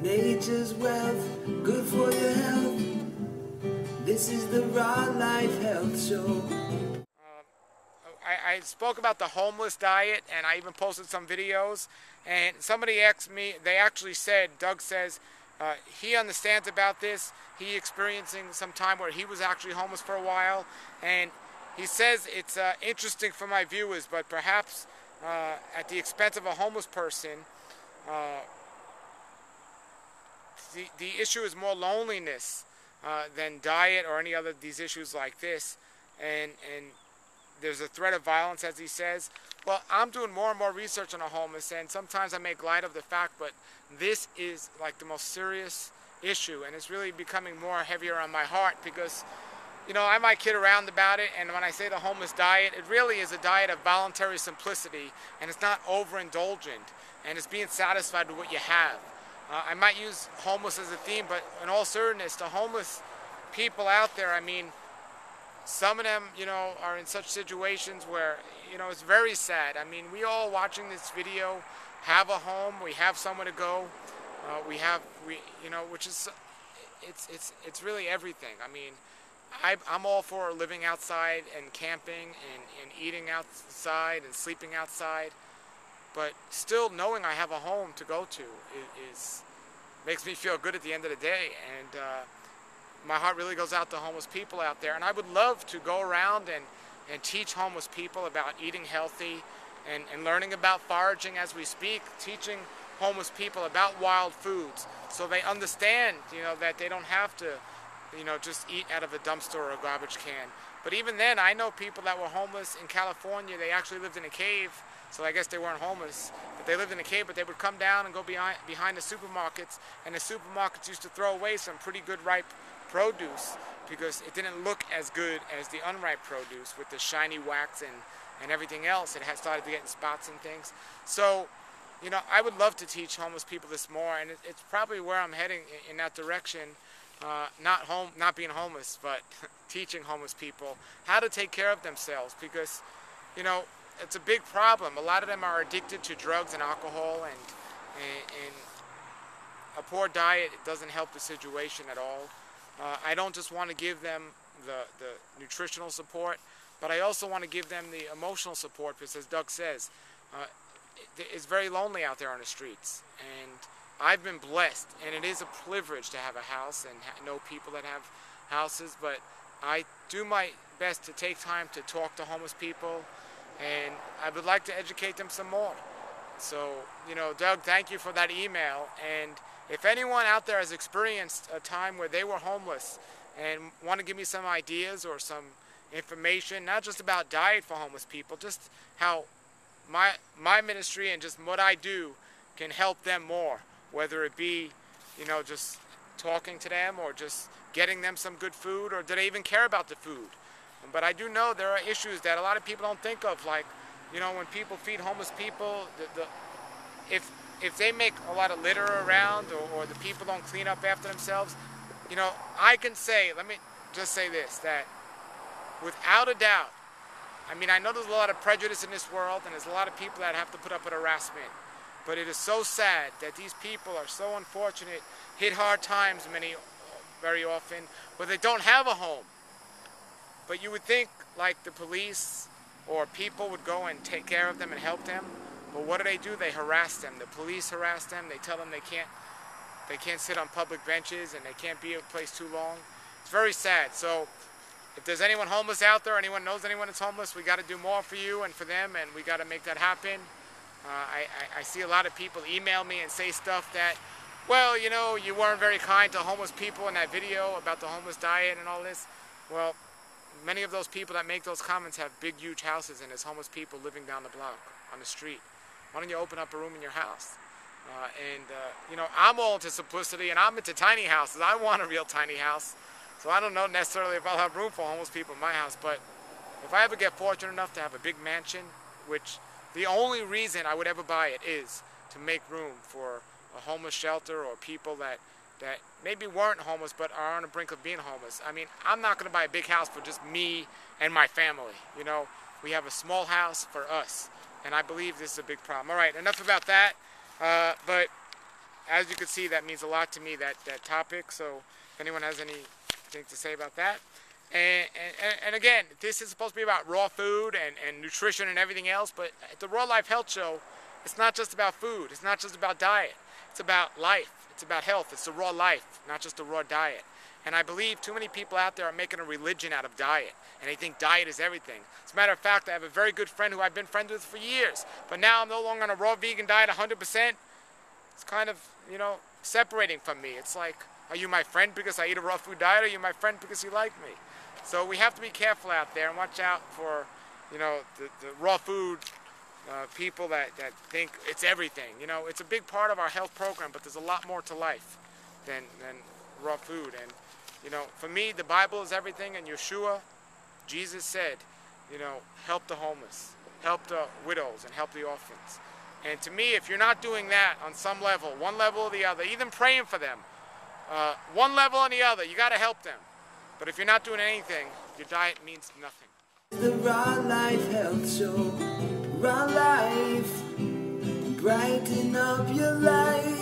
Nature's wealth, good for your health. This is the Raw Life Health Show. I spoke about the homeless diet, and I even posted some videos, and somebody asked me, they actually said, Doug says, he understands about this. He experiencing some time where he was actually homeless for a while, and he says it's interesting for my viewers, but perhaps at the expense of a homeless person, the issue is more loneliness than diet or any other these issues like this, and there's a threat of violence, as he says. Well, I'm doing more and more research on the homeless, and sometimes I make light of the fact, but this is like the most serious issue, and it's really becoming more heavier on my heart because, you know, I might kid around about it, and when I say the homeless diet, it really is a diet of voluntary simplicity, and it's not overindulgent, and it's being satisfied with what you have. I might use homeless as a theme, but in all seriousness, the homeless people out there, I mean, some of them, you know, are in such situations where, you know, it's very sad. I mean, we all watching this video have a home, we have somewhere to go, you know, which is, it's really everything. I mean, I'm all for living outside and camping and eating outside and sleeping outside, but still knowing I have a home to go to makes me feel good at the end of the day, and my heart really goes out to homeless people out there, and I would love to go around and teach homeless people about eating healthy and learning about foraging as we speak, teaching homeless people about wild foods so they understand, you know, that they don't have to, you know, just eat out of a dumpster or a garbage can. But even then, I know people that were homeless in California. They actually lived in a cave, so I guess they weren't homeless, but they lived in a cave, but they would come down and go behind the supermarkets, and the supermarkets used to throw away some pretty good ripe produce because it didn't look as good as the unripe produce with the shiny wax and everything else. It had started to get in spots and things. So, you know, I would love to teach homeless people this more, and it's probably where I'm heading in that direction. Not being homeless, but teaching homeless people how to take care of themselves, because, you know, it's a big problem. A lot of them are addicted to drugs and alcohol, and a poor diet doesn't help the situation at all. I don't just want to give them the nutritional support, but I also want to give them the emotional support, because as Doug says, it's very lonely out there on the streets, and I've been blessed, and it is a privilege to have a house and know people that have houses, but I do my best to take time to talk to homeless people, and I would like to educate them some more. So, you know, Doug, thank you for that email, and if anyone out there has experienced a time where they were homeless and want to give me some ideas or some information, not just about diet for homeless people, just how my ministry and just what I do can help them more, whether it be, you know, just talking to them or just getting them some good food, or do they even care about the food? But I do know there are issues that a lot of people don't think of, like, you know, when people feed homeless people, if they make a lot of litter around, or the people don't clean up after themselves, you know, I can say, let me just say this, that without a doubt, I mean, I know there's a lot of prejudice in this world, and there's a lot of people that have to put up with harassment, but it is so sad that these people are so unfortunate, hit hard times very often, where they don't have a home. But you would think, like, the police or people would go and take care of them and help them. But what do? They harass them. The police harass them. They tell them they can't sit on public benches, and they can't be in a place too long. It's very sad. So if there's anyone homeless out there, anyone knows anyone that's homeless, we got to do more for you and for them, and we got to make that happen. I see a lot of people email me and say stuff that, well, you know, you weren't very kind to homeless people in that video about the homeless diet and all this. Well, many of those people that make those comments have big, huge houses, and there's homeless people living down the block on the street. Why don't you open up a room in your house? You know, I'm all into simplicity, and I'm into tiny houses. I want a real tiny house. So I don't know necessarily if I'll have room for homeless people in my house, but if I ever get fortunate enough to have a big mansion, which the only reason I would ever buy it is to make room for a homeless shelter or people that maybe weren't homeless but are on the brink of being homeless. I mean, I'm not going to buy a big house for just me and my family. You know, we have a small house for us, and I believe this is a big problem. All right, enough about that. But as you can see, that means a lot to me, that topic. So if anyone has anything to say about that. And again, this is supposed to be about raw food and nutrition and everything else, but at the Raw Life Health Show, it's not just about food. It's not just about diet. It's about life. It's about health. It's the raw life, not just the raw diet. And I believe too many people out there are making a religion out of diet, and they think diet is everything. As a matter of fact, I have a very good friend who I've been friends with for years, but now I'm no longer on a raw vegan diet 100%. It's kind of, you know, separating from me. It's like, are you my friend because I eat a raw food diet, or are you my friend because you like me? So we have to be careful out there and watch out for, you know, the raw food people that think it's everything. You know, it's a big part of our health program, but there's a lot more to life than raw food. And, you know, for me, the Bible is everything, and Yeshua, Jesus said, you know, help the homeless, help the widows, and help the orphans. And to me, if you're not doing that on some level, one level or the other, even praying for them, one level or the other, you got to help them. But if you're not doing anything, your diet means nothing. The Raw Life Health Show. Raw Life. Brighten up your life.